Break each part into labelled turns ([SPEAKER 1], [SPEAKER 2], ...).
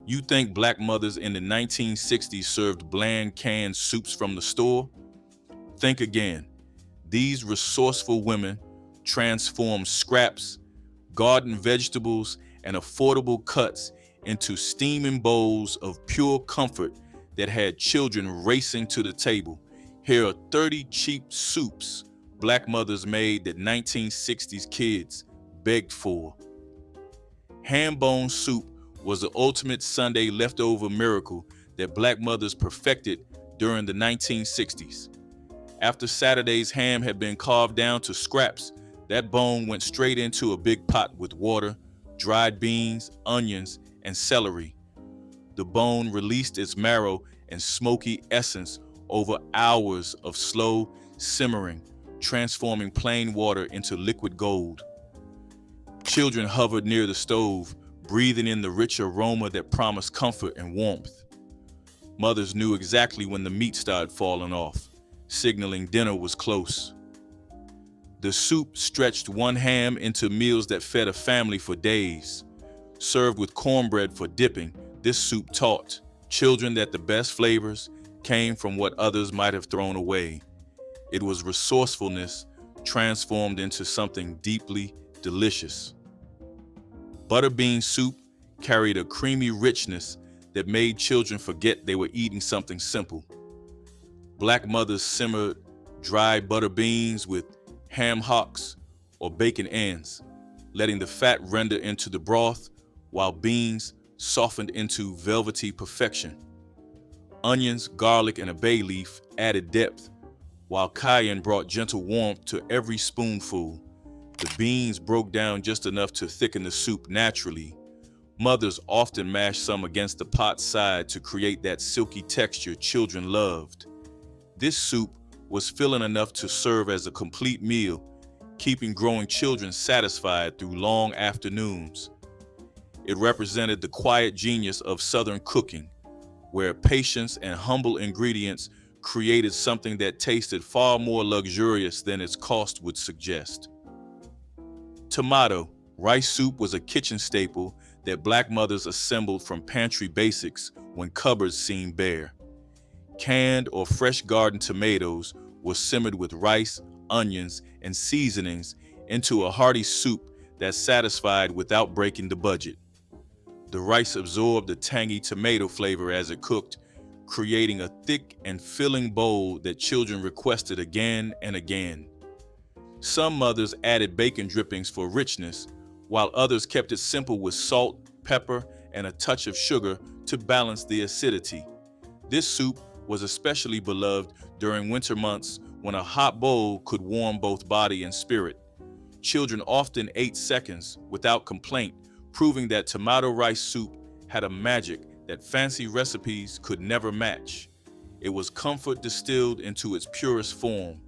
[SPEAKER 1] You think black mothers in the 1960s served bland canned soups from the store? Think again. These resourceful women transformed scraps, garden vegetables, and affordable cuts into steaming bowls of pure comfort that had children racing to the table. Here are 30 cheap soups black mothers made that 1960s kids begged for. Ham bone soup was the ultimate Sunday leftover miracle that black mothers perfected during the 1960s. After Saturday's ham had been carved down to scraps, that bone went straight into a big pot with water, dried beans, onions, and celery. The bone released its marrow and smoky essence over hours of slow simmering, transforming plain water into liquid gold. Children hovered near the stove, breathing in the rich aroma that promised comfort and warmth. Mothers knew exactly when the meat started falling off, signaling dinner was close. The soup stretched one ham into meals that fed a family for days. Served with cornbread for dipping, this soup taught children that the best flavors came from what others might have thrown away. It was resourcefulness transformed into something deeply delicious. Butterbean soup carried a creamy richness that made children forget they were eating something simple. Black mothers simmered dry butter beans with ham hocks or bacon ends, letting the fat render into the broth while beans softened into velvety perfection. Onions, garlic, and a bay leaf added depth, while cayenne brought gentle warmth to every spoonful. The beans broke down just enough to thicken the soup naturally. Mothers often mashed some against the pot's side to create that silky texture children loved. This soup was filling enough to serve as a complete meal, keeping growing children satisfied through long afternoons. It represented the quiet genius of Southern cooking, where patience and humble ingredients created something that tasted far more luxurious than its cost would suggest. Tomato rice soup was a kitchen staple that black mothers assembled from pantry basics when cupboards seemed bare. Canned or fresh garden tomatoes were simmered with rice, onions, and seasonings into a hearty soup that satisfied without breaking the budget. The rice absorbed the tangy tomato flavor as it cooked, creating a thick and filling bowl that children requested again and again. Some mothers added bacon drippings for richness, while others kept it simple with salt, pepper, and a touch of sugar to balance the acidity. This soup was especially beloved during winter months when a hot bowl could warm both body and spirit. Children often ate seconds without complaint, proving that tomato rice soup had a magic that fancy recipes could never match. It was comfort distilled into its purest form.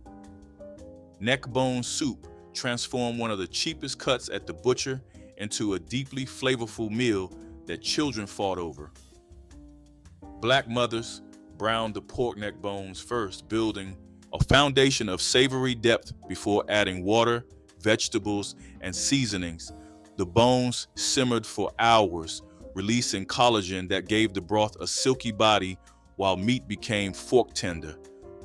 [SPEAKER 1] Neckbone soup transformed one of the cheapest cuts at the butcher into a deeply flavorful meal that children fought over. Black mothers browned the pork neck bones first, building a foundation of savory depth before adding water, vegetables, and seasonings. The bones simmered for hours, releasing collagen that gave the broth a silky body while meat became fork tender.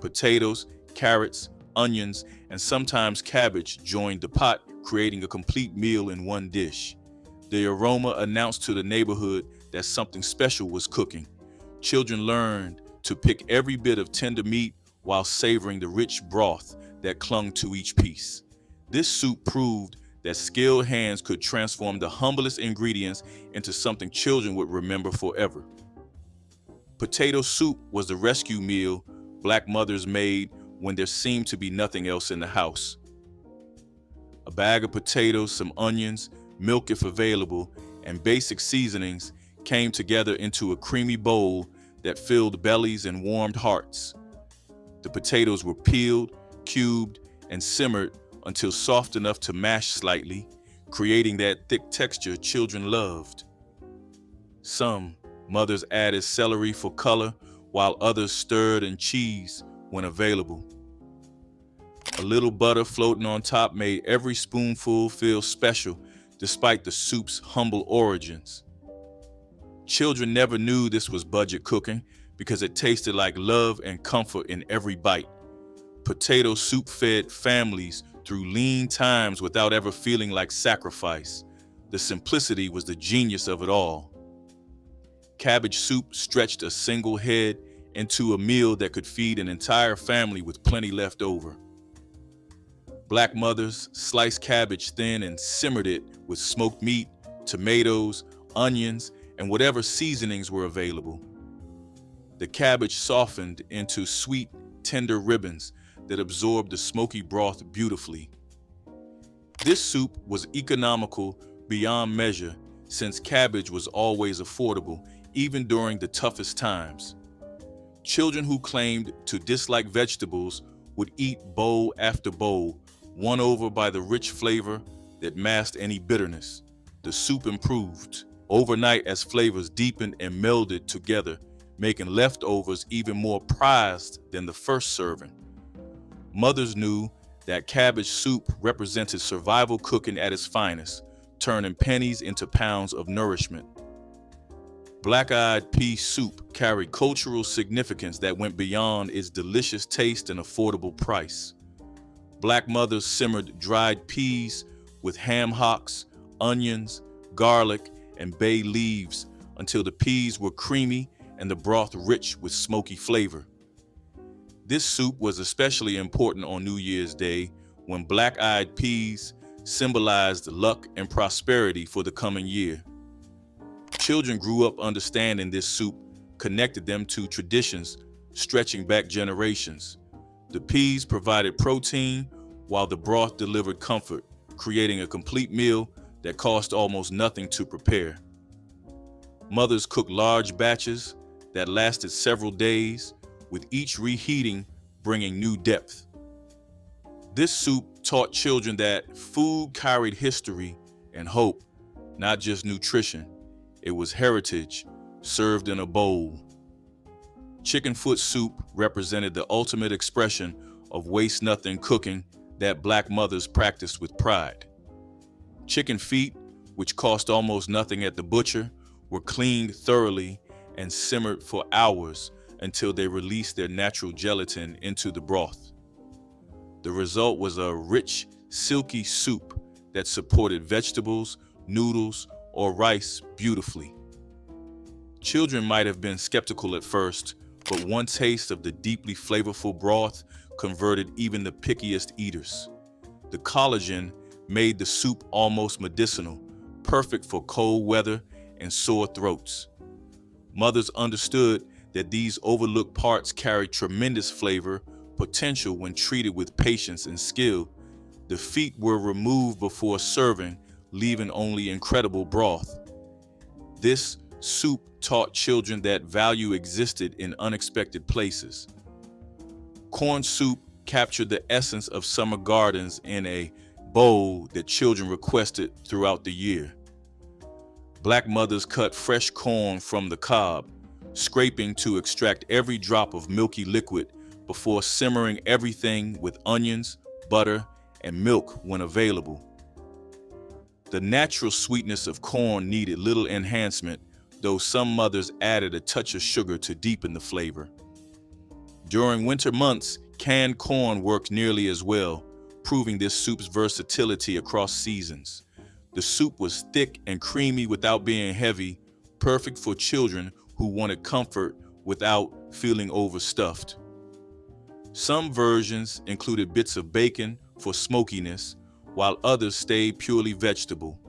[SPEAKER 1] Potatoes, carrots, onions, and sometimes cabbage joined the pot, creating a complete meal in one dish. The aroma announced to the neighborhood that something special was cooking. Children learned to pick every bit of tender meat while savoring the rich broth that clung to each piece. This soup proved that skilled hands could transform the humblest ingredients into something children would remember forever. Potato soup was the rescue meal black mothers made when there seemed to be nothing else in the house. A bag of potatoes, some onions, milk if available, and basic seasonings came together into a creamy bowl that filled bellies and warmed hearts. The potatoes were peeled, cubed, and simmered until soft enough to mash slightly, creating that thick texture children loved. Some mothers added celery for color, while others stirred in cheese when available. A little butter floating on top made every spoonful feel special, despite the soup's humble origins. Children never knew this was budget cooking because it tasted like love and comfort in every bite. Potato soup fed families through lean times without ever feeling like sacrifice. The simplicity was the genius of it all. Cabbage soup stretched a single head into a meal that could feed an entire family with plenty left over. Black mothers sliced cabbage thin and simmered it with smoked meat, tomatoes, onions, and whatever seasonings were available. The cabbage softened into sweet, tender ribbons that absorbed the smoky broth beautifully. This soup was economical beyond measure since cabbage was always affordable, even during the toughest times. Children who claimed to dislike vegetables would eat bowl after bowl, won over by the rich flavor that masked any bitterness. The soup improved overnight as flavors deepened and melded together, making leftovers even more prized than the first serving. Mothers knew that cabbage soup represented survival cooking at its finest, turning pennies into pounds of nourishment. Black-eyed pea soup carried cultural significance that went beyond its delicious taste and affordable price. Black mothers simmered dried peas with ham hocks, onions, garlic, and bay leaves until the peas were creamy and the broth rich with smoky flavor. This soup was especially important on New Year's Day when black-eyed peas symbolized luck and prosperity for the coming year. Children grew up understanding this soup connected them to traditions stretching back generations. The peas provided protein while the broth delivered comfort, creating a complete meal that cost almost nothing to prepare. Mothers cooked large batches that lasted several days, with each reheating bringing new depth. This soup taught children that food carried history and hope, not just nutrition. It was heritage served in a bowl. Chicken foot soup represented the ultimate expression of waste-nothing cooking that Black mothers practiced with pride. Chicken feet, which cost almost nothing at the butcher, were cleaned thoroughly and simmered for hours until they released their natural gelatin into the broth. The result was a rich, silky soup that supported vegetables, noodles, or rice beautifully. Children might have been skeptical at first, but one taste of the deeply flavorful broth converted even the pickiest eaters. The collagen made the soup almost medicinal, perfect for cold weather and sore throats. Mothers understood that these overlooked parts carried tremendous flavor potential when treated with patience and skill. The feet were removed before serving, leaving only incredible broth. This soup taught children that value existed in unexpected places. Corn soup captured the essence of summer gardens in a bowl that children requested throughout the year. Black mothers cut fresh corn from the cob, scraping to extract every drop of milky liquid before simmering everything with onions, butter, and milk when available. The natural sweetness of corn needed little enhancement, though some mothers added a touch of sugar to deepen the flavor. During winter months, canned corn worked nearly as well, proving this soup's versatility across seasons. The soup was thick and creamy without being heavy, perfect for children who wanted comfort without feeling overstuffed. Some versions included bits of bacon for smokiness, while others stayed purely vegetable.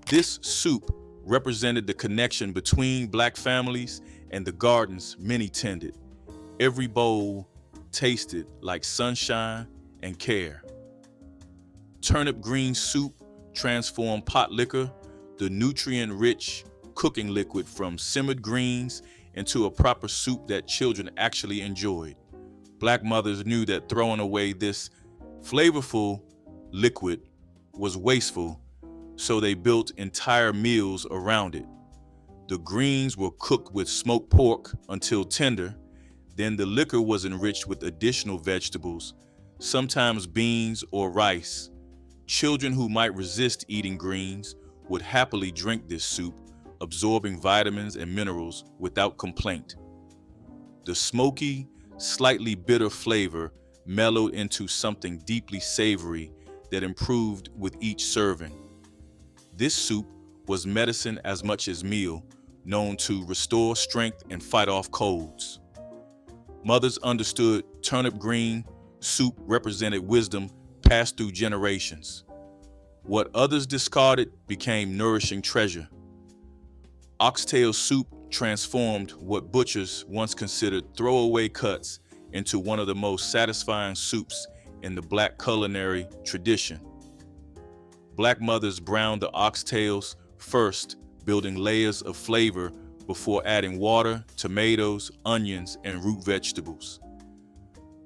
[SPEAKER 1] This soup represented the connection between Black families and the gardens many tended. Every bowl tasted like sunshine and care. Turnip green soup transformed Potlikker, the nutrient-rich cooking liquid, from simmered greens into a proper soup that children actually enjoyed. Black mothers knew that throwing away this flavorful liquid was wasteful, so they built entire meals around it. The greens were cooked with smoked pork until tender. Then the liquor was enriched with additional vegetables, sometimes beans or rice. Children who might resist eating greens would happily drink this soup, absorbing vitamins and minerals without complaint. The smoky, slightly bitter flavor mellowed into something deeply savory that improved with each serving. This soup was medicine as much as meal, known to restore strength and fight off colds. Mothers understood turnip green soup represented wisdom passed through generations. What others discarded became nourishing treasure. Oxtail soup transformed what butchers once considered throwaway cuts into one of the most satisfying soups in the Black culinary tradition. Black mothers browned the oxtails first, building layers of flavor before adding water, tomatoes, onions, and root vegetables.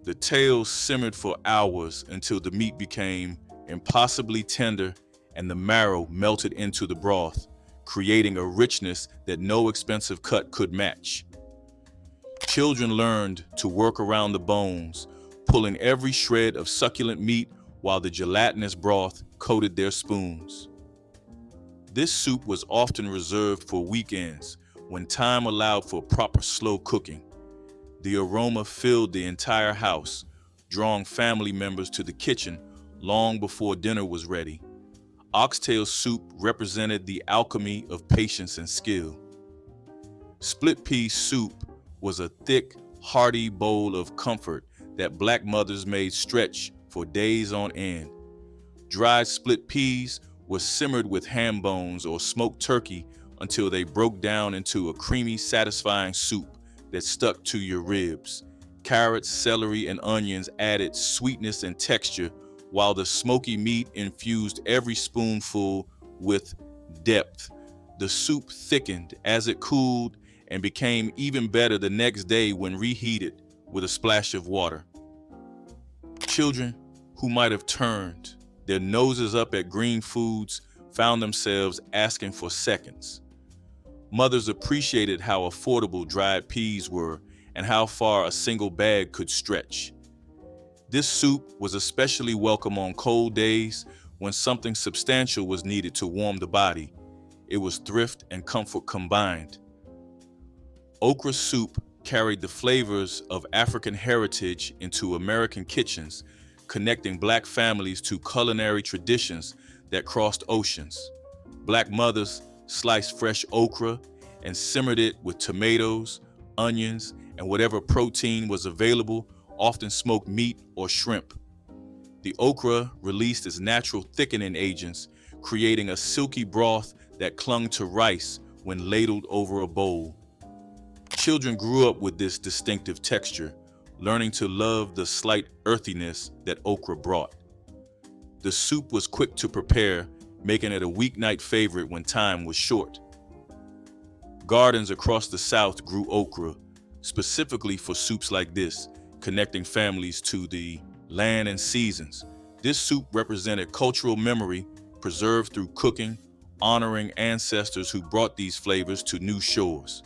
[SPEAKER 1] The tails simmered for hours until the meat became impossibly tender and the marrow melted into the broth, creating a richness that no expensive cut could match. Children learned to work around the bones, pulling every shred of succulent meat while the gelatinous broth coated their spoons. This soup was often reserved for weekends when time allowed for proper slow cooking. The aroma filled the entire house, drawing family members to the kitchen long before dinner was ready. Oxtail soup represented the alchemy of patience and skill. Split pea soup was a thick, hearty bowl of comfort that Black mothers made stretch for days on end. Dried split peas were simmered with ham bones or smoked turkey until they broke down into a creamy, satisfying soup that stuck to your ribs. Carrots, celery, and onions added sweetness and texture, while the smoky meat infused every spoonful with depth. The soup thickened as it cooled and became even better the next day when reheated with a splash of water. Children who might have turned their noses up at green foods found themselves asking for seconds. Mothers appreciated how affordable dried peas were and how far a single bag could stretch. This soup was especially welcome on cold days when something substantial was needed to warm the body. It was thrift and comfort combined. Okra soup carried the flavors of African heritage into American kitchens, connecting Black families to culinary traditions that crossed oceans. Black mothers sliced fresh okra and simmered it with tomatoes, onions, and whatever protein was available, often smoked meat or shrimp. The okra released its natural thickening agents, creating a silky broth that clung to rice when ladled over a bowl. Children grew up with this distinctive texture, learning to love the slight earthiness that okra brought. The soup was quick to prepare, making it a weeknight favorite when time was short. Gardens across the South grew okra, specifically for soups like this, connecting families to the land and seasons. This soup represented cultural memory preserved through cooking, honoring ancestors who brought these flavors to new shores.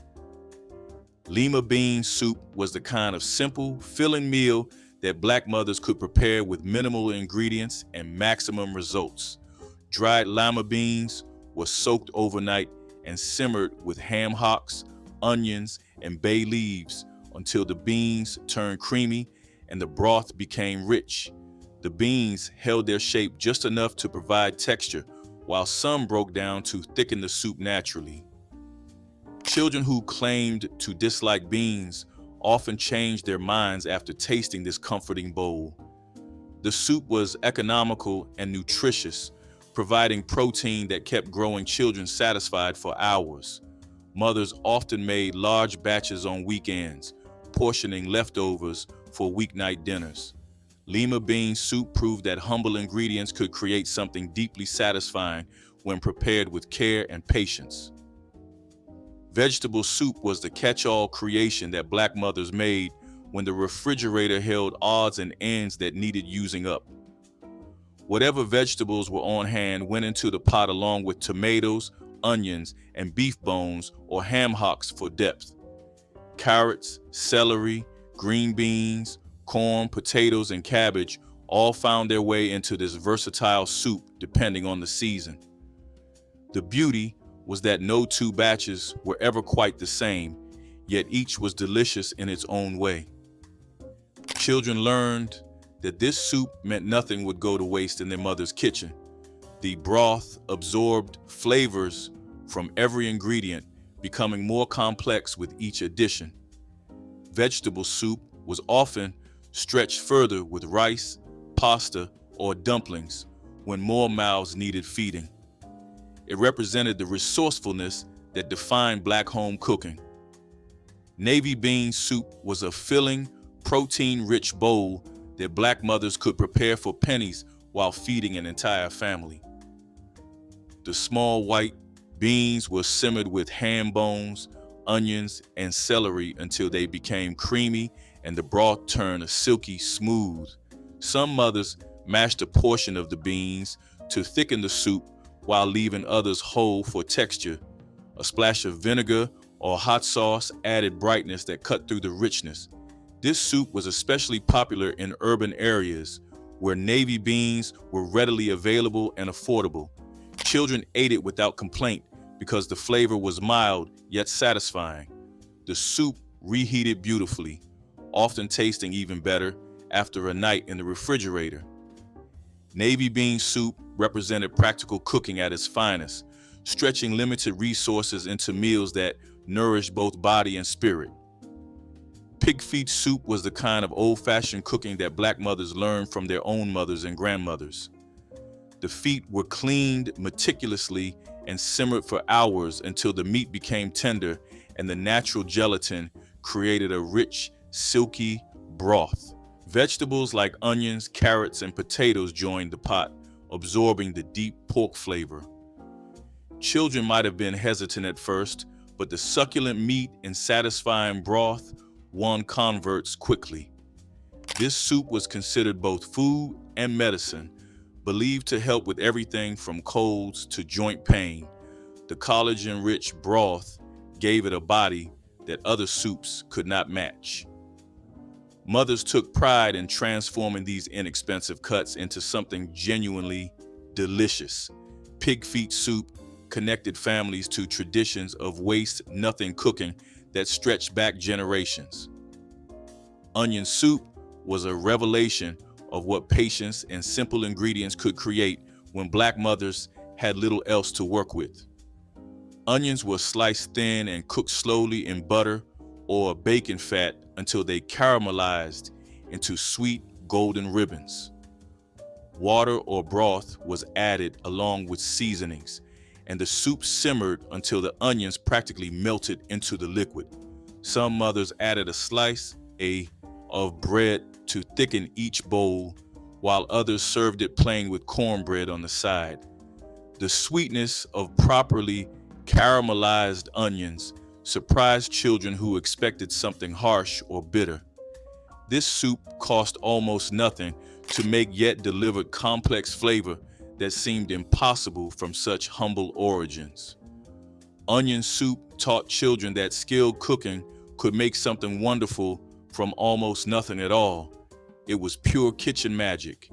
[SPEAKER 1] Lima bean soup was the kind of simple, filling meal that Black mothers could prepare with minimal ingredients and maximum results. Dried lima beans were soaked overnight and simmered with ham hocks, onions, and bay leaves until the beans turned creamy and the broth became rich. The beans held their shape just enough to provide texture, while some broke down to thicken the soup naturally. Children who claimed to dislike beans often changed their minds after tasting this comforting bowl. The soup was economical and nutritious, providing protein that kept growing children satisfied for hours. Mothers often made large batches on weekends, portioning leftovers for weeknight dinners. Lima bean soup proved that humble ingredients could create something deeply satisfying when prepared with care and patience. Vegetable soup was the catch-all creation that Black mothers made when the refrigerator held odds and ends that needed using up. Whatever vegetables were on hand went into the pot along with tomatoes, onions, and beef bones or ham hocks for depth. Carrots, celery, green beans, corn, potatoes, and cabbage all found their way into this versatile soup depending on the season. The beauty was that no two batches were ever quite the same, yet each was delicious in its own way. Children learned that this soup meant nothing would go to waste in their mother's kitchen. The broth absorbed flavors from every ingredient, becoming more complex with each addition. Vegetable soup was often stretched further with rice, pasta, or dumplings when more mouths needed feeding. It represented the resourcefulness that defined Black home cooking. Navy bean soup was a filling, protein-rich bowl that Black mothers could prepare for pennies while feeding an entire family. The small white beans were simmered with ham bones, onions, and celery until they became creamy and the broth turned silky smooth. Some mothers mashed a portion of the beans to thicken the soup while leaving others whole for texture. A splash of vinegar or hot sauce added brightness that cut through the richness. This soup was especially popular in urban areas where navy beans were readily available and affordable. Children ate it without complaint because the flavor was mild yet satisfying. The soup reheated beautifully, often tasting even better after a night in the refrigerator. Navy bean soup represented practical cooking at its finest, stretching limited resources into meals that nourished both body and spirit. Pig feet soup was the kind of old-fashioned cooking that Black mothers learned from their own mothers and grandmothers. The feet were cleaned meticulously and simmered for hours until the meat became tender and the natural gelatin created a rich, silky broth. Vegetables like onions, carrots, and potatoes joined the pot, absorbing the deep pork flavor. Children might have been hesitant at first, but the succulent meat and satisfying broth won converts quickly. This soup was considered both food and medicine, believed to help with everything from colds to joint pain. The collagen-rich broth gave it a body that other soups could not match. Mothers took pride in transforming these inexpensive cuts into something genuinely delicious. Pig feet soup connected families to traditions of waste-nothing cooking that stretched back generations. Onion soup was a revelation of what patience and simple ingredients could create when Black mothers had little else to work with. Onions were sliced thin and cooked slowly in butter or bacon fat until they caramelized into sweet golden ribbons. Water or broth was added along with seasonings, and the soup simmered until the onions practically melted into the liquid. Some mothers added a slice of bread to thicken each bowl, while others served it plain with cornbread on the side. The sweetness of properly caramelized onions surprised children who expected something harsh or bitter. This soup cost almost nothing to make, yet delivered complex flavor that seemed impossible from such humble origins. Onion soup taught children that skilled cooking could make something wonderful from almost nothing at all. It was pure kitchen magic.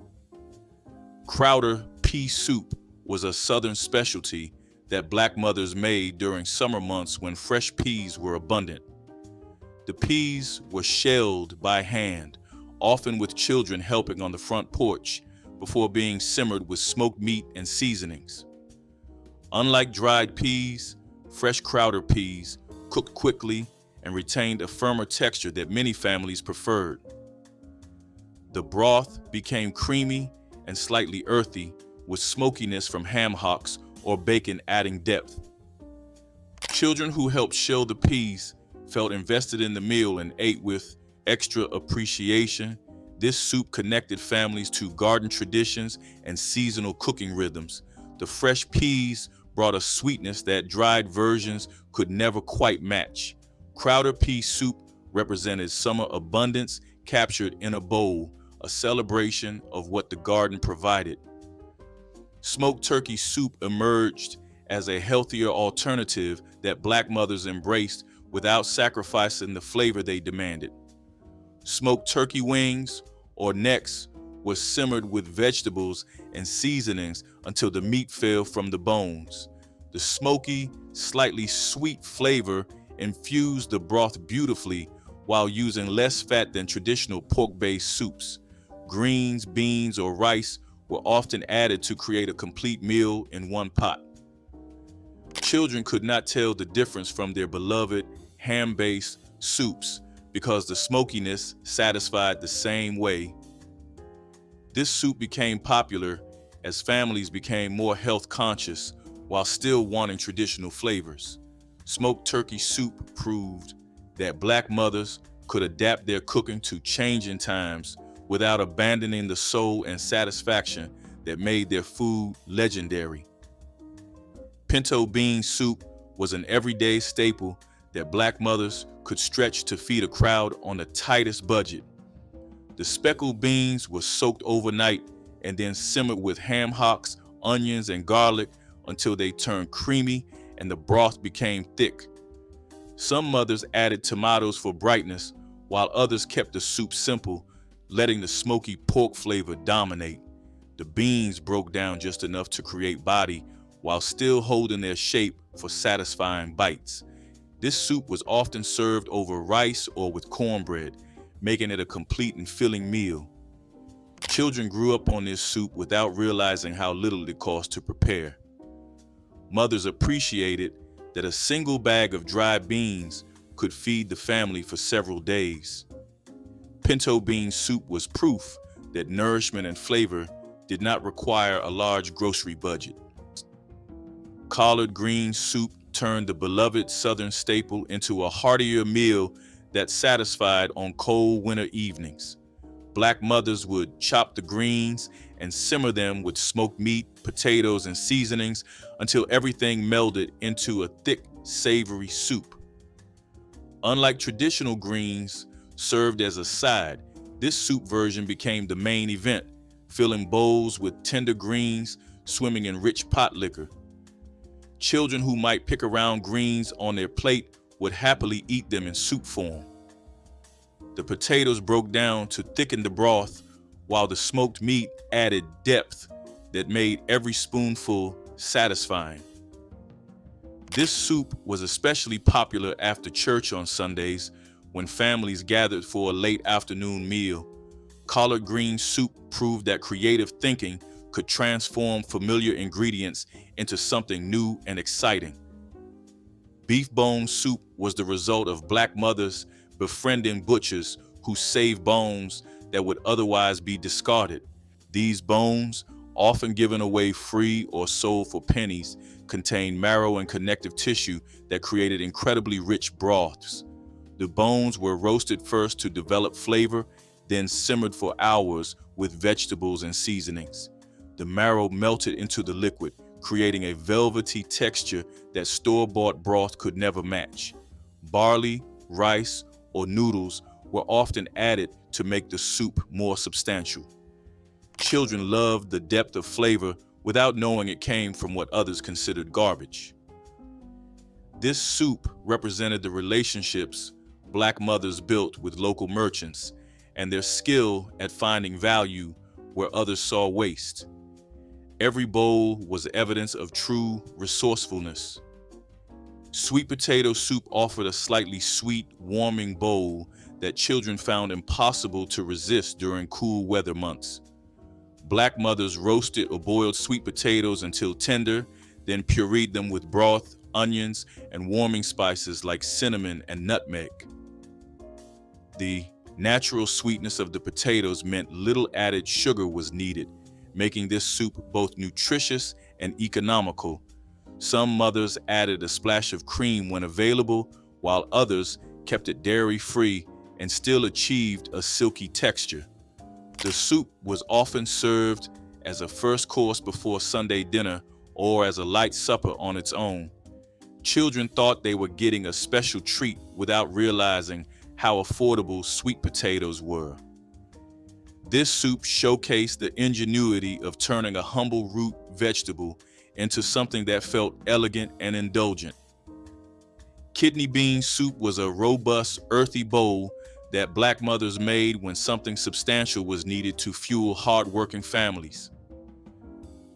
[SPEAKER 1] Crowder pea soup was a Southern specialty that Black mothers made during summer months when fresh peas were abundant. The peas were shelled by hand, often with children helping on the front porch, before being simmered with smoked meat and seasonings. Unlike dried peas, fresh Crowder peas cooked quickly and retained a firmer texture that many families preferred. The broth became creamy and slightly earthy, with smokiness from ham hocks or bacon adding depth. Children who helped shell the peas felt invested in the meal and ate with extra appreciation. This soup connected families to garden traditions and seasonal cooking rhythms. The fresh peas brought a sweetness that dried versions could never quite match. Crowder pea soup represented summer abundance captured in a bowl, a celebration of what the garden provided. Smoked turkey soup emerged as a healthier alternative that Black mothers embraced without sacrificing the flavor they demanded. Smoked turkey wings or necks were simmered with vegetables and seasonings until the meat fell from the bones. The smoky, slightly sweet flavor infused the broth beautifully while using less fat than traditional pork-based soups. Greens, beans, or rice were often added to create a complete meal in one pot. Children could not tell the difference from their beloved ham-based soups because the smokiness satisfied the same way. This soup became popular as families became more health conscious while still wanting traditional flavors. Smoked turkey soup proved that Black mothers could adapt their cooking to changing times without abandoning the soul and satisfaction that made their food legendary. Pinto bean soup was an everyday staple that Black mothers could stretch to feed a crowd on the tightest budget. The speckled beans were soaked overnight and then simmered with ham hocks, onions, and garlic until they turned creamy and the broth became thick. Some mothers added tomatoes for brightness, while others kept the soup simple, letting the smoky pork flavor dominate. The beans broke down just enough to create body while still holding their shape for satisfying bites. This soup was often served over rice or with cornbread, making it a complete and filling meal. Children grew up on this soup without realizing how little it cost to prepare. Mothers appreciated that a single bag of dry beans could feed the family for several days. Pinto bean soup was proof that nourishment and flavor did not require a large grocery budget. Collard green soup turned the beloved Southern staple into a heartier meal that satisfied on cold winter evenings. Black mothers would chop the greens and simmer them with smoked meat, potatoes, and seasonings until everything melded into a thick, savory soup. Unlike traditional greens served as a side, this soup version became the main event, filling bowls with tender greens swimming in rich potlikker. Children who might pick around greens on their plate would happily eat them in soup form. The potatoes broke down to thicken the broth, while the smoked meat added depth that made every spoonful satisfying. This soup was especially popular after church on Sundays when families gathered for a late afternoon meal. Collard green soup proved that creative thinking could transform familiar ingredients into something new and exciting. Beef bone soup was the result of Black mothers befriending butchers who saved bones that would otherwise be discarded. These bones, often given away free or sold for pennies, contained marrow and connective tissue that created incredibly rich broths. The bones were roasted first to develop flavor, then simmered for hours with vegetables and seasonings. The marrow melted into the liquid, creating a velvety texture that store-bought broth could never match. Barley, rice, or noodles were often added to make the soup more substantial. Children loved the depth of flavor without knowing it came from what others considered garbage. This soup represented the relationships Black mothers built with local merchants and their skill at finding value where others saw waste. Every bowl was evidence of true resourcefulness. Sweet potato soup offered a slightly sweet, warming bowl that children found impossible to resist during cool weather months. Black mothers roasted or boiled sweet potatoes until tender, then pureed them with broth, onions, and warming spices like cinnamon and nutmeg. The natural sweetness of the potatoes meant little added sugar was needed, making this soup both nutritious and economical. Some mothers added a splash of cream when available, while others kept it dairy-free and still achieved a silky texture. The soup was often served as a first course before Sunday dinner or as a light supper on its own. Children thought they were getting a special treat without realizing how affordable sweet potatoes were. This soup showcased the ingenuity of turning a humble root vegetable into something that felt elegant and indulgent. Kidney bean soup was a robust, earthy bowl that Black mothers made when something substantial was needed to fuel hard-working families.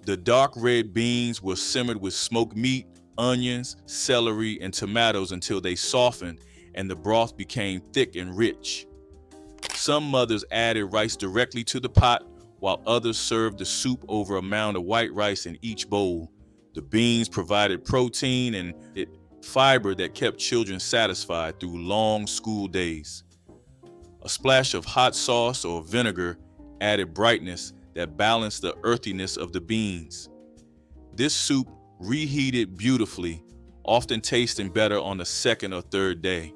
[SPEAKER 1] The dark red beans were simmered with smoked meat, onions, celery, and tomatoes until they softened and the broth became thick and rich. Some mothers added rice directly to the pot, while others served the soup over a mound of white rice in each bowl. The beans provided protein and fiber that kept children satisfied through long school days. A splash of hot sauce or vinegar added brightness that balanced the earthiness of the beans. This soup reheated beautifully, often tasting better on the second or third day.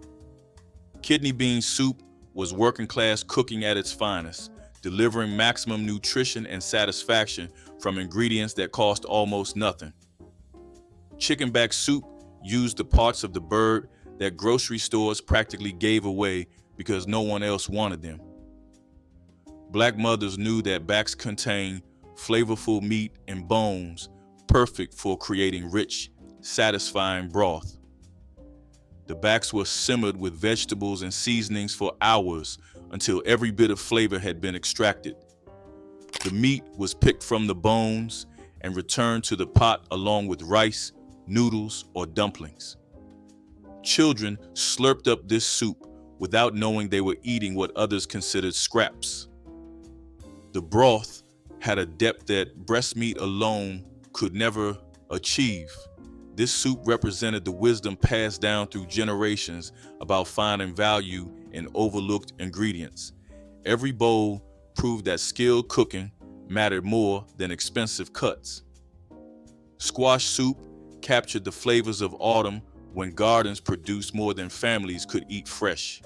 [SPEAKER 1] Kidney bean soup was working class cooking at its finest, delivering maximum nutrition and satisfaction from ingredients that cost almost nothing. Chicken back soup used the parts of the bird that grocery stores practically gave away because no one else wanted them. Black mothers knew that backs contain flavorful meat and bones, perfect for creating rich, satisfying broth. The backs were simmered with vegetables and seasonings for hours until every bit of flavor had been extracted. The meat was picked from the bones and returned to the pot along with rice, noodles, or dumplings. Children slurped up this soup without knowing they were eating what others considered scraps. The broth had a depth that breast meat alone could never achieve. This soup represented the wisdom passed down through generations about finding value in overlooked ingredients. Every bowl proved that skilled cooking mattered more than expensive cuts. Squash soup captured the flavors of autumn when gardens produced more than families could eat fresh.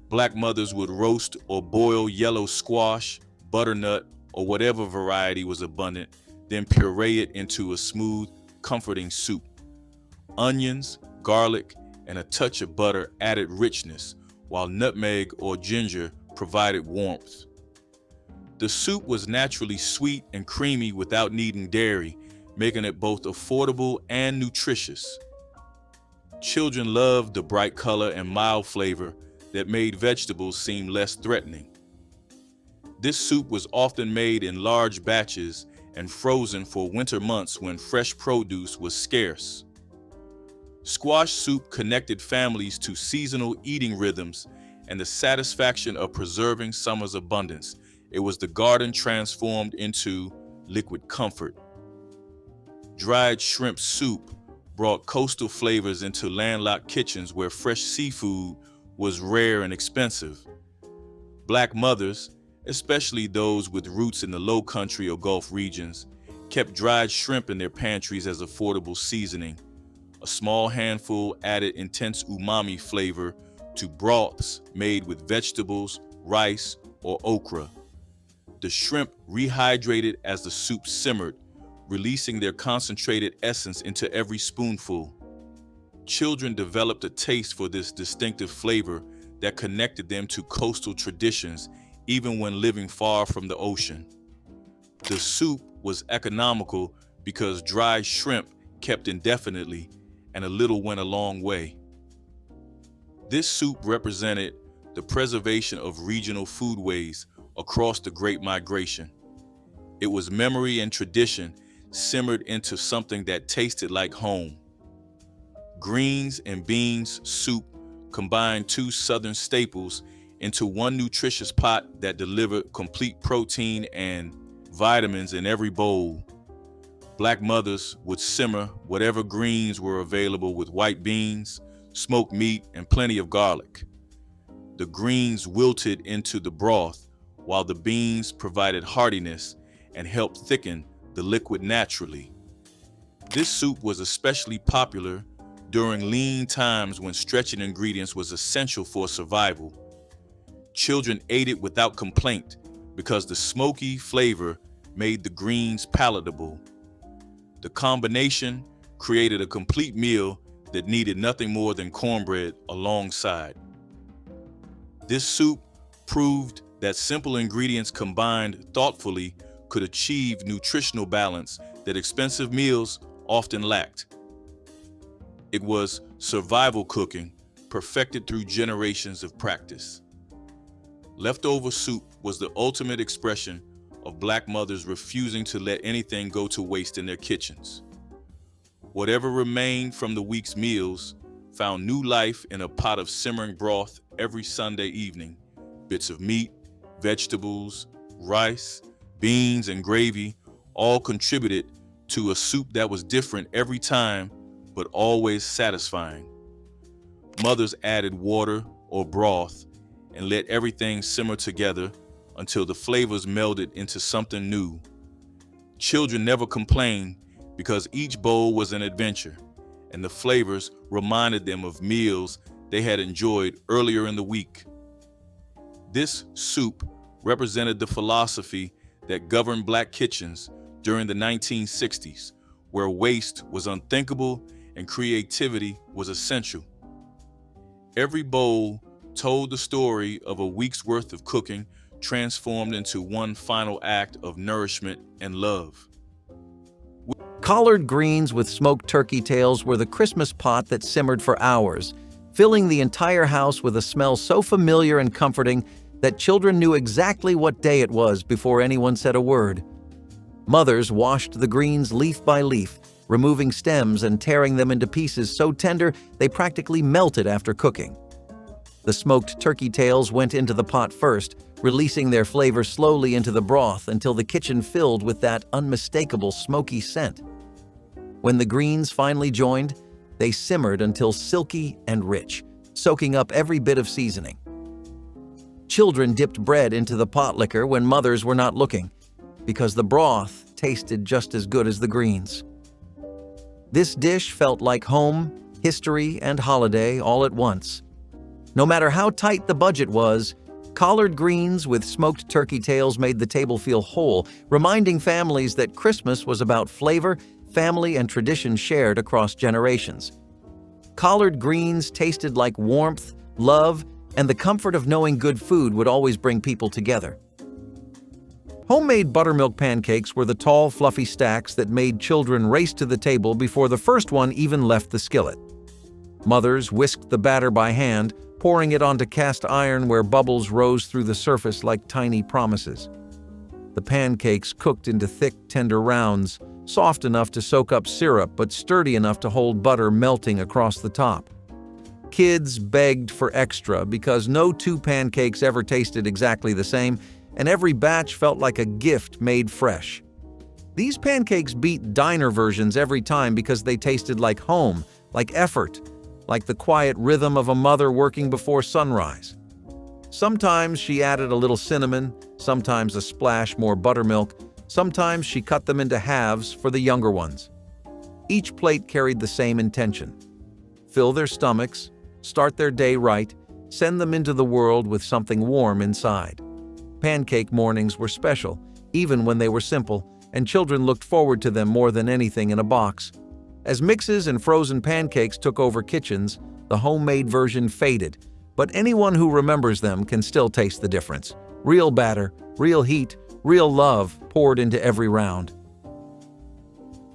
[SPEAKER 1] Black mothers would roast or boil yellow squash, butternut, or whatever variety was abundant, then puree it into a smooth, comforting soup. Onions, garlic, and a touch of butter added richness, while nutmeg or ginger provided warmth. The soup was naturally sweet and creamy without needing dairy, making it both affordable and nutritious. Children loved the bright color and mild flavor that made vegetables seem less threatening. This soup was often made in large batches and frozen for winter months when fresh produce was scarce. Squash soup connected families to seasonal eating rhythms and the satisfaction of preserving summer's abundance. It was the garden transformed into liquid comfort. Dried shrimp soup brought coastal flavors into landlocked kitchens where fresh seafood was rare and expensive. Black mothers, especially those with roots in the Low Country or Gulf regions, kept dried shrimp in their pantries as affordable seasoning. A small handful added intense umami flavor to broths made with vegetables, rice, or okra. The shrimp rehydrated as the soup simmered, releasing their concentrated essence into every spoonful. Children developed a taste for this distinctive flavor that connected them to coastal traditions even when living far from the ocean. The soup was economical because dried shrimp kept indefinitely and a little went a long way. This soup represented the preservation of regional foodways across the Great Migration. It was memory and tradition simmered into something that tasted like home. Greens and beans soup combined two Southern staples into one nutritious pot that delivered complete protein and vitamins in every bowl. Black mothers would simmer whatever greens were available with white beans, smoked meat, and plenty of garlic. The greens wilted into the broth, while the beans provided heartiness and helped thicken the liquid naturally. This soup was especially popular during lean times when stretching ingredients was essential for survival. Children ate it without complaint because the smoky flavor made the greens palatable. The combination created a complete meal that needed nothing more than cornbread alongside. This soup proved that simple ingredients combined thoughtfully could achieve nutritional balance that expensive meals often lacked. It was survival cooking, perfected through generations of practice. Leftover soup was the ultimate expression of Black mothers refusing to let anything go to waste in their kitchens. Whatever remained from the week's meals found new life in a pot of simmering broth every Sunday evening. Bits of meat, vegetables, rice, beans, and gravy all contributed to a soup that was different every time, but always satisfying. Mothers added water or broth and let everything simmer together until the flavors melded into something new. Children never complained because each bowl was an adventure, and the flavors reminded them of meals they had enjoyed earlier in the week. This soup represented the philosophy that governed Black kitchens during the 1960s, where waste was unthinkable and creativity was essential. Every bowl told the story of a week's worth of cooking transformed into one final act of nourishment and love.
[SPEAKER 2] Collard greens with smoked turkey tails were the Christmas pot that simmered for hours, filling the entire house with a smell so familiar and comforting that children knew exactly what day it was before anyone said a word. Mothers washed the greens leaf by leaf, removing stems and tearing them into pieces so tender they practically melted after cooking. The smoked turkey tails went into the pot first, releasing their flavor slowly into the broth until the kitchen filled with that unmistakable smoky scent. When the greens finally joined, they simmered until silky and rich, soaking up every bit of seasoning. Children dipped bread into the potlikker when mothers were not looking, because the broth tasted just as good as the greens. This dish felt like home, history, and holiday all at once. No matter how tight the budget was, collard greens with smoked turkey tails made the table feel whole, reminding families that Christmas was about flavor, family, and tradition shared across generations. Collard greens tasted like warmth, love, and the comfort of knowing good food would always bring people together. Homemade buttermilk pancakes were the tall, fluffy stacks that made children race to the table before the first one even left the skillet. Mothers whisked the batter by hand, pouring it onto cast iron where bubbles rose through the surface like tiny promises. The pancakes cooked into thick, tender rounds, soft enough to soak up syrup but sturdy enough to hold butter melting across the top. Kids begged for extra because no two pancakes ever tasted exactly the same, and every batch felt like a gift made fresh. These pancakes beat diner versions every time because they tasted like home, like effort, like the quiet rhythm of a mother working before sunrise. Sometimes she added a little cinnamon, sometimes a splash more buttermilk, sometimes she cut them into halves for the younger ones. Each plate carried the same intention: fill their stomachs, start their day right, send them into the world with something warm inside. Pancake mornings were special, even when they were simple, and children looked forward to them more than anything in a box. As mixes and frozen pancakes took over kitchens, the homemade version faded, but anyone who remembers them can still taste the difference. Real batter, real heat, real love poured into every round.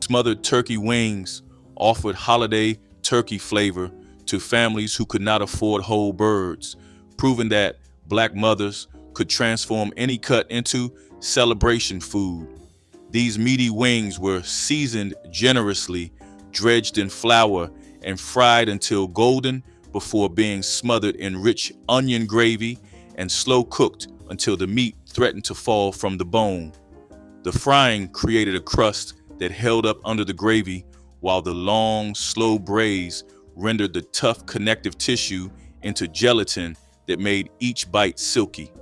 [SPEAKER 1] Smothered turkey wings offered holiday turkey flavor to families who could not afford whole birds, proving that Black mothers could transform any cut into celebration food. These meaty wings were seasoned generously, dredged in flour, and fried until golden before being smothered in rich onion gravy and slow cooked until the meat threatened to fall from the bone. The frying created a crust that held up under the gravy, while the long, slow braise rendered the tough connective tissue into gelatin that made each bite silky.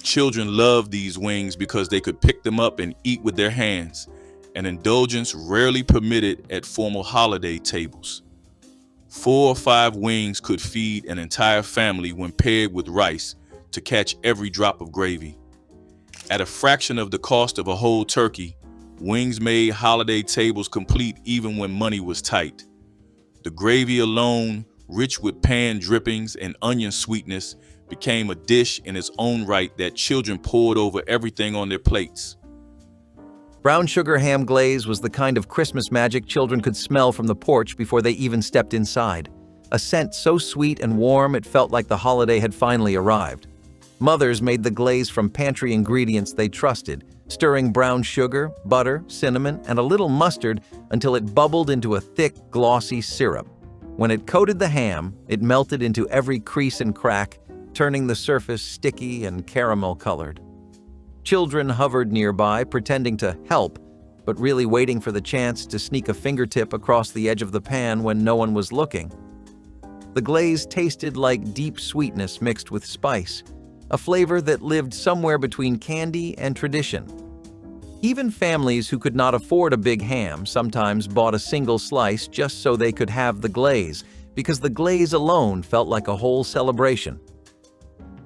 [SPEAKER 1] Children loved these wings because they could pick them up and eat with their hands, an indulgence rarely permitted at formal holiday tables. 4 or 5 wings could feed an entire family when paired with rice to catch every drop of gravy. At a fraction of the cost of a whole turkey, wings made holiday tables complete even when money was tight. The gravy alone, rich with pan drippings and onion sweetness, became a dish in its own right that children poured over everything on their plates.
[SPEAKER 2] Brown sugar ham glaze was the kind of Christmas magic children could smell from the porch before they even stepped inside. A scent so sweet and warm it felt like the holiday had finally arrived. Mothers made the glaze from pantry ingredients they trusted, stirring brown sugar, butter, cinnamon, and a little mustard until it bubbled into a thick, glossy syrup. When it coated the ham, it melted into every crease and crack, turning the surface sticky and caramel-colored. Children hovered nearby, pretending to help, but really waiting for the chance to sneak a fingertip across the edge of the pan when no one was looking. The glaze tasted like deep sweetness mixed with spice, a flavor that lived somewhere between candy and tradition. Even families who could not afford a big ham sometimes bought a single slice just so they could have the glaze, because the glaze alone felt like a whole celebration.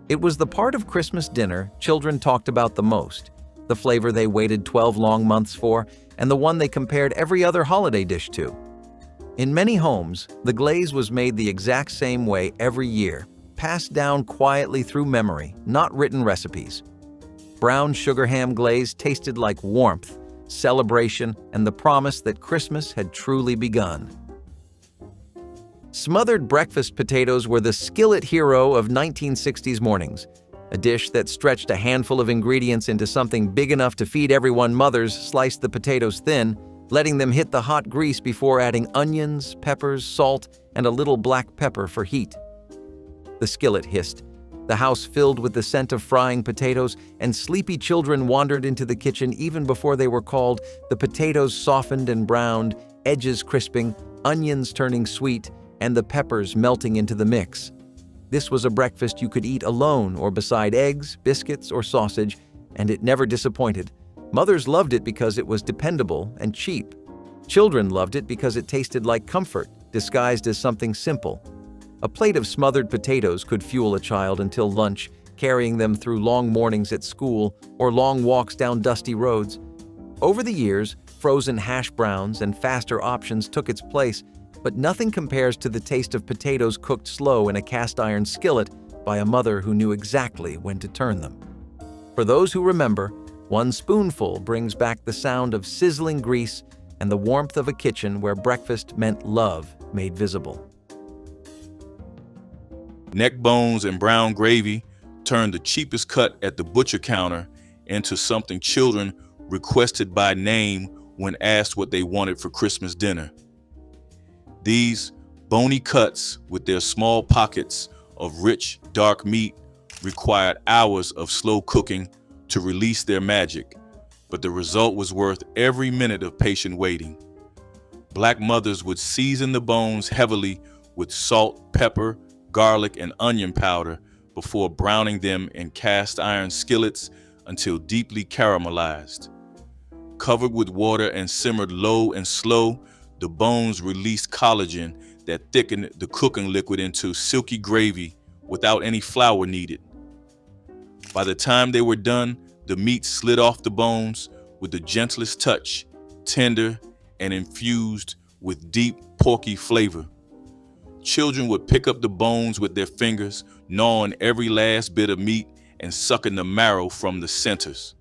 [SPEAKER 2] It was the part of Christmas dinner children talked about the most, the flavor they waited 12 long months for, and the one they compared every other holiday dish to. In many homes, the glaze was made the exact same way every year, passed down quietly through memory, not written recipes. Brown sugar ham glaze tasted like warmth, celebration, and the promise that Christmas had truly begun. Smothered breakfast potatoes were the skillet hero of 1960s mornings, a dish that stretched a handful of ingredients into something big enough to feed everyone. Mothers sliced the potatoes thin, letting them hit the hot grease before adding onions, peppers, salt, and a little black pepper for heat. The skillet hissed, the house filled with the scent of frying potatoes, and sleepy children wandered into the kitchen even before they were called. The potatoes softened and browned, edges crisping, onions turning sweet, and the peppers melting into the mix. This was a breakfast you could eat alone or beside eggs, biscuits, or sausage, and it never disappointed. Mothers loved it because it was dependable and cheap. Children loved it because it tasted like comfort, disguised as something simple. A plate of smothered potatoes could fuel a child until lunch, carrying them through long mornings at school or long walks down dusty roads. Over the years, frozen hash browns and faster options took its place, but nothing compares to the taste of potatoes cooked slow in a cast-iron skillet by a mother who knew exactly when to turn them. For those who remember, one spoonful brings back the sound of sizzling grease and the warmth of a kitchen where breakfast meant love made visible.
[SPEAKER 1] Neckbones and brown gravy turned the cheapest cut at the butcher counter into something children requested by name when asked what they wanted for Christmas dinner. These bony cuts with their small pockets of rich, dark meat required hours of slow cooking to release their magic, but the result was worth every minute of patient waiting. Black mothers would season the bones heavily with salt, pepper, garlic, and onion powder before browning them in cast iron skillets until deeply caramelized. Covered with water and simmered low and slow, the bones released collagen that thickened the cooking liquid into silky gravy without any flour needed. By the time they were done, the meat slid off the bones with the gentlest touch, tender and infused with deep porky flavor. Children would pick up the bones with their fingers, gnawing every last bit of meat and sucking the marrow from the centers.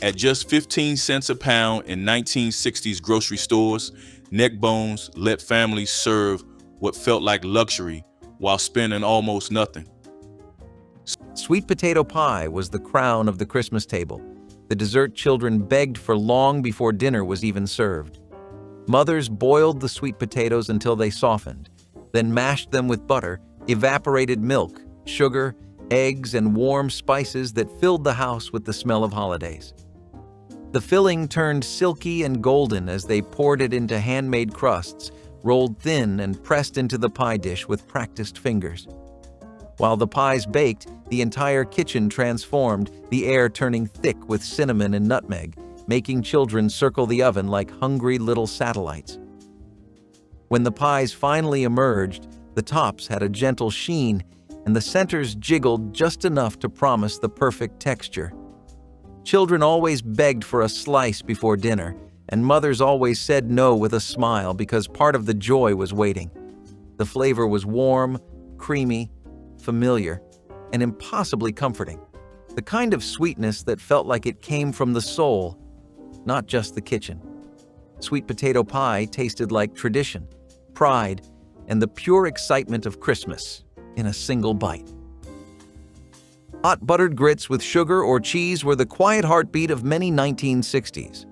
[SPEAKER 1] At just 15 cents a pound in 1960s grocery stores, Neckbones let families serve what felt like luxury while spending almost nothing.
[SPEAKER 2] Sweet potato pie was the crown of the Christmas table, the dessert children begged for long before dinner was even served. Mothers boiled the sweet potatoes until they softened, then mashed them with butter, evaporated milk, sugar, eggs, and warm spices that filled the house with the smell of holidays. The filling turned silky and golden as they poured it into handmade crusts, rolled thin and pressed into the pie dish with practiced fingers. While the pies baked, the entire kitchen transformed, the air turning thick with cinnamon and nutmeg, making children circle the oven like hungry little satellites. When the pies finally emerged, the tops had a gentle sheen, and the centers jiggled just enough to promise the perfect texture. Children always begged for a slice before dinner, and mothers always said no with a smile because part of the joy was waiting. The flavor was warm, creamy, familiar, and impossibly comforting. The kind of sweetness that felt like it came from the soul, not just the kitchen. Sweet potato pie tasted like tradition, pride, and the pure excitement of Christmas in a single bite. Hot buttered grits with sugar or cheese were the quiet heartbeat of many 1960s.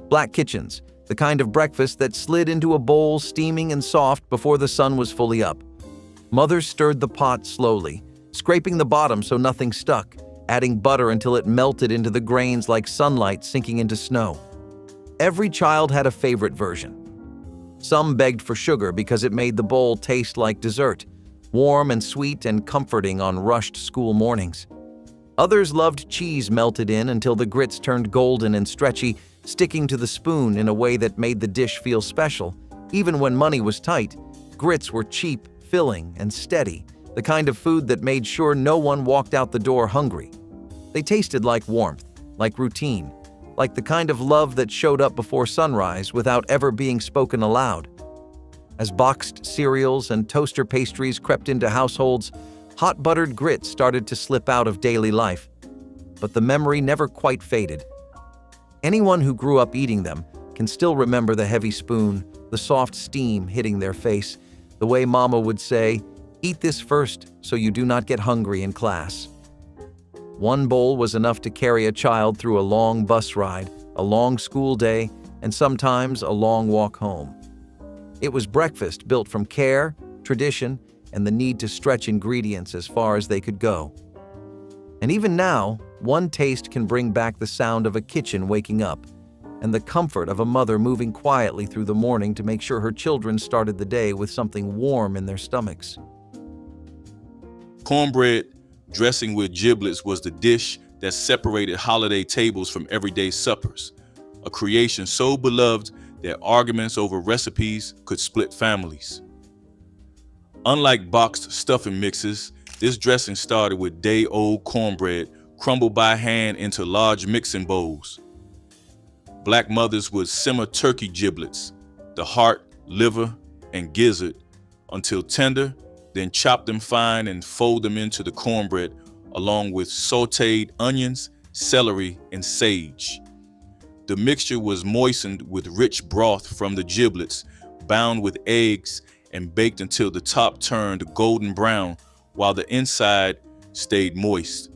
[SPEAKER 2] Black kitchens, the kind of breakfast that slid into a bowl steaming and soft before the sun was fully up. Mothers stirred the pot slowly, scraping the bottom so nothing stuck, adding butter until it melted into the grains like sunlight sinking into snow. Every child had a favorite version. Some begged for sugar because it made the bowl taste like dessert, warm and sweet and comforting on rushed school mornings. Others loved cheese melted in until the grits turned golden and stretchy, sticking to the spoon in a way that made the dish feel special. Even when money was tight, grits were cheap, filling, and steady, the kind of food that made sure no one walked out the door hungry. They tasted like warmth, like routine, like the kind of love that showed up before sunrise without ever being spoken aloud. As boxed cereals and toaster pastries crept into households, hot buttered grits started to slip out of daily life. But the memory never quite faded. Anyone who grew up eating them can still remember the heavy spoon, the soft steam hitting their face, the way Mama would say, "Eat this first so you do not get hungry in class." One bowl was enough to carry a child through a long bus ride, a long school day, and sometimes a long walk home. It was breakfast built from care, tradition, and the need to stretch ingredients as far as they could go. And even now, one taste can bring back the sound of a kitchen waking up, and the comfort of a mother moving quietly through the morning to make sure her children started the day with something warm in their stomachs.
[SPEAKER 1] Cornbread dressing with giblets was the dish that separated holiday tables from everyday suppers, a creation so beloved that arguments over recipes could split families. Unlike boxed stuffing mixes, this dressing started with day-old cornbread crumbled by hand into large mixing bowls. Black mothers would simmer turkey giblets, the heart, liver, and gizzard, until tender, then chop them fine and fold them into the cornbread along with sautéed onions, celery, and sage. The mixture was moistened with rich broth from the giblets, bound with eggs, and baked until the top turned golden brown while the inside stayed moist.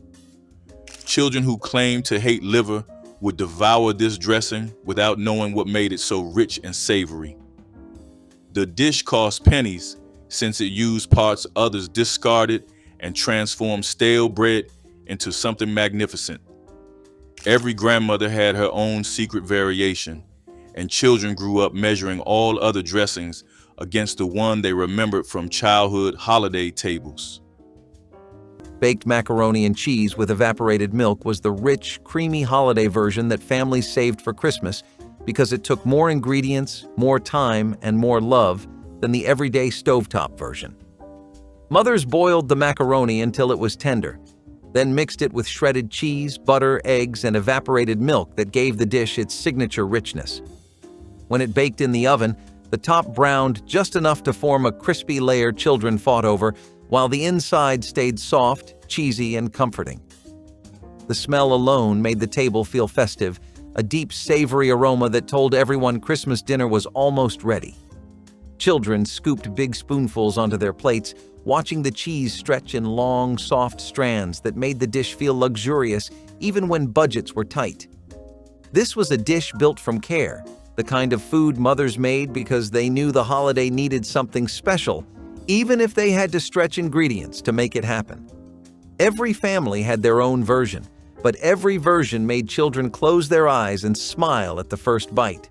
[SPEAKER 1] Children who claimed to hate liver would devour this dressing without knowing what made it so rich and savory. The dish cost pennies since it used parts others discarded and transformed stale bread into something magnificent. Every grandmother had her own secret variation, and children grew up measuring all other dressings against the one they remembered from childhood holiday tables.
[SPEAKER 2] Baked macaroni and cheese with evaporated milk was the rich, creamy holiday version that families saved for Christmas because it took more ingredients, more time, and more love than the everyday stovetop version. Mothers boiled the macaroni until it was tender, then mixed it with shredded cheese, butter, eggs, and evaporated milk that gave the dish its signature richness. When it baked in the oven, the top browned just enough to form a crispy layer children fought over, while the inside stayed soft, cheesy, and comforting. The smell alone made the table feel festive, a deep, savory aroma that told everyone Christmas dinner was almost ready. Children scooped big spoonfuls onto their plates, watching the cheese stretch in long, soft strands that made the dish feel luxurious even when budgets were tight. This was a dish built from care, the kind of food mothers made because they knew the holiday needed something special, even if they had to stretch ingredients to make it happen. Every family had their own version, but every version made children close their eyes and smile at the first bite.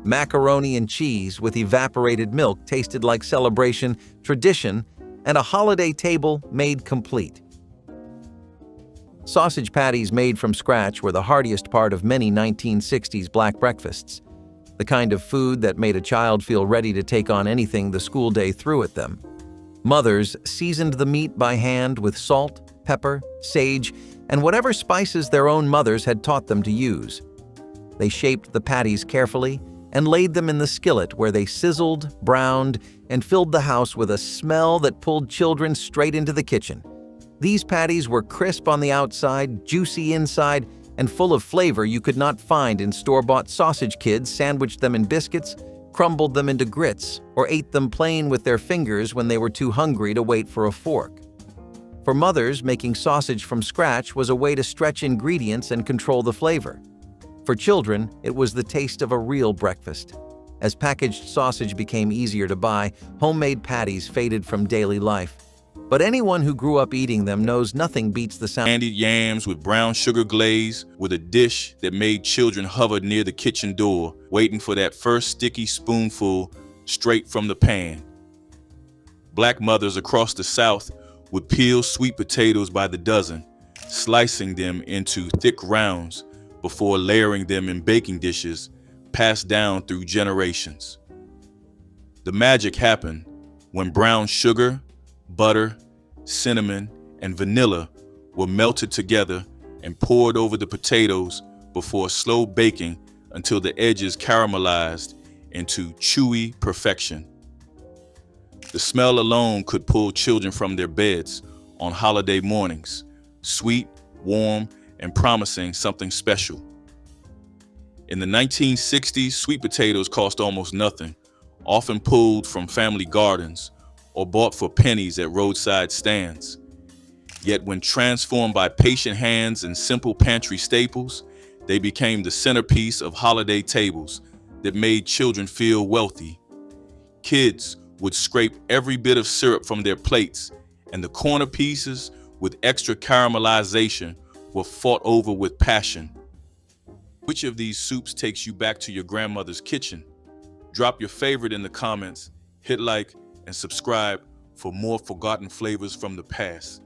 [SPEAKER 2] Macaroni and cheese with evaporated milk tasted like celebration, tradition, and a holiday table made complete. Sausage patties made from scratch were the heartiest part of many 1960s black breakfasts, the kind of food that made a child feel ready to take on anything the school day threw at them. Mothers seasoned the meat by hand with salt, pepper, sage, and whatever spices their own mothers had taught them to use. They shaped the patties carefully and laid them in the skillet where they sizzled, browned, and filled the house with a smell that pulled children straight into the kitchen. These patties were crisp on the outside, juicy inside, and full of flavor you could not find in store-bought sausage. Kids sandwiched them in biscuits, crumbled them into grits, or ate them plain with their fingers when they were too hungry to wait for a fork. For mothers, making sausage from scratch was a way to stretch ingredients and control the flavor. For children, it was the taste of a real breakfast. As packaged sausage became easier to buy, homemade patties faded from daily life. But anyone who grew up eating them knows nothing beats the sound.
[SPEAKER 1] Candied yams with brown sugar glaze with a dish that made children hover near the kitchen door, waiting for that first sticky spoonful straight from the pan. Black mothers across the South would peel sweet potatoes by the dozen, slicing them into thick rounds before layering them in baking dishes passed down through generations. The magic happened when brown sugar, butter, cinnamon, and vanilla were melted together and poured over the potatoes before slow baking until the edges caramelized into chewy perfection. The smell alone could pull children from their beds on holiday mornings, sweet, warm, and promising something special. In the 1960s, sweet potatoes cost almost nothing, often pulled from family gardens or bought for pennies at roadside stands. Yet when transformed by patient hands and simple pantry staples, they became the centerpiece of holiday tables that made children feel wealthy. Kids would scrape every bit of syrup from their plates, and the corner pieces with extra caramelization were fought over with passion. Which of these soups takes you back to your grandmother's kitchen? Drop your favorite in the comments, hit like, and subscribe for more forgotten flavors from the past.